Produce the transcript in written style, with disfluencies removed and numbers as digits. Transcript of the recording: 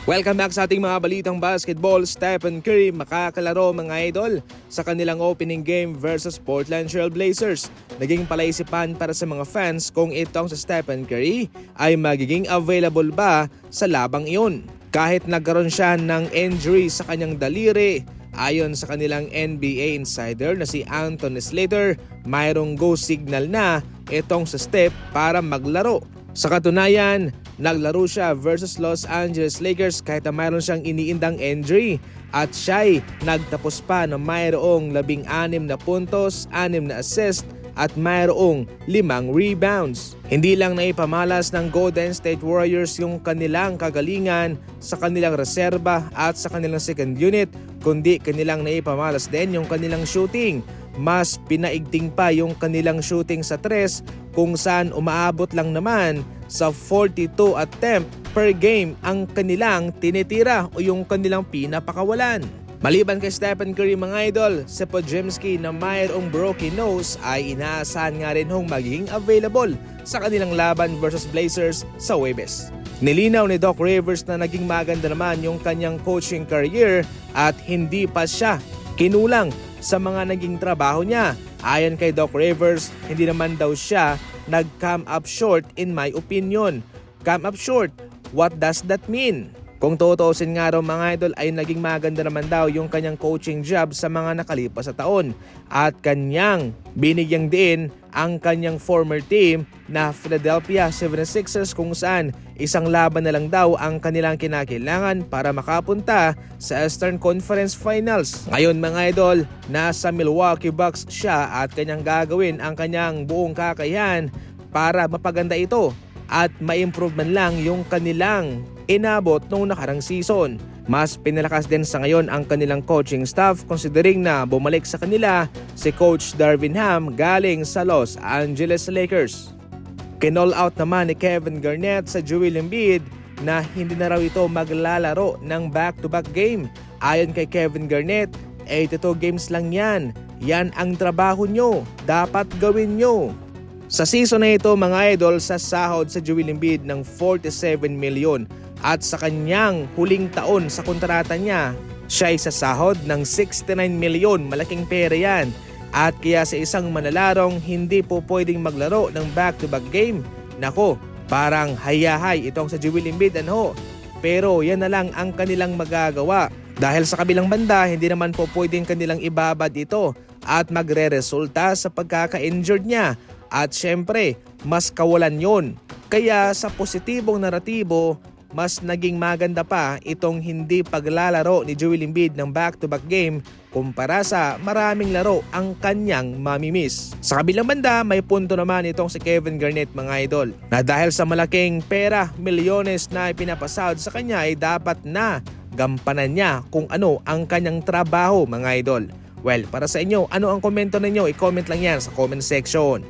Welcome back sa ating mga balitang basketball. Stephen Curry makakalaro mga idol sa kanilang opening game versus Portland Trail Blazers. Naging palaisipan para sa mga fans kung itong si Stephen Curry ay magiging available ba sa labang iyon. Kahit nagkaroon siya ng injury sa kanyang daliri, ayon sa kanilang NBA insider na si Anthony Slater, mayroong go signal na itong si Steph para maglaro. Sa katunayan, naglaro siya versus Los Angeles Lakers kahit na mayroon siyang iniindang injury at siya'y nagtapos pa na mayroong 16 na puntos, 6 na assist at mayroong 5 rebounds. Hindi lang naipamalas ng Golden State Warriors yung kanilang kagalingan sa kanilang reserba at sa kanilang second unit, kundi kanilang naipamalas din yung kanilang shooting. Mas pinaigting pa yung kanilang shooting sa 3 kung saan umaabot lang naman sa 42 attempt per game ang kanilang tinitira o yung kanilang pinapakawalan. Maliban kay Stephen Curry mga idol, si Podziemski na mayroong broken nose ay inaasahan nga rin hong magiging available sa kanilang laban versus Blazers sa Huwebes. Nilinaw ni Doc Rivers na naging maganda naman yung kanyang coaching career at hindi pa siya kinulang sa mga naging trabaho niya. Ayon kay Doc Rivers, hindi naman daw siya nag-come up short in my opinion. Come up short, what does that mean? Kung tutuusin nga raw mga idol ay naging maganda naman daw yung kanyang coaching job sa mga nakalipas sa taon at kanyang binigyang din ang kanyang former team na Philadelphia 76ers kung saan isang laban na lang daw ang kanilang kinakailangan para makapunta sa Eastern Conference Finals. Ngayon mga idol, nasa Milwaukee Bucks siya at kanyang gagawin ang kanyang buong kakayahan para mapaganda ito at ma-improve man lang yung kanilang inabot noong nakarang season. Mas pinalakas din sa ngayon ang kanilang coaching staff considering na bumalik sa kanila si Coach Darvin Ham galing sa Los Angeles Lakers. Kinall out naman ni Kevin Garnett sa Joel Embiid na hindi na raw ito maglalaro ng back-to-back game. Ayon kay Kevin Garnett, 82 games lang yan. Yan ang trabaho nyo. Dapat gawin nyo. Sa season na ito mga idol, sa sahod sa Joel Embiid ng 47 million at sa kanyang huling taon sa kontrata niya, siya ay sa sahod ng 69 million. Malaking pera yan. At kaya sa isang manalarong hindi po pwedeng maglaro ng back-to-back game, nako, parang hayahay itong sa Joel Embiid ano. Pero yan na lang ang kanilang magagawa. Dahil sa kabilang banda, hindi naman po pwedeng kanilang ibabad ito at magre-resulta sa pagkaka-injured niya. At syempre, mas kawalan yon. Kaya sa positibong naratibo, mas naging maganda pa itong hindi paglalaro ni Joel Embiid ng back-to-back game kumpara sa maraming laro ang kanyang mamimiss. Sa kabilang banda, may punto naman itong si Kevin Garnett mga idol na dahil sa malaking pera, milyones na ipinapasahod sa kanya ay dapat na gampanan niya kung ano ang kanyang trabaho mga idol. Well, para sa inyo, ano ang komento ninyo? I-comment lang yan sa comment section.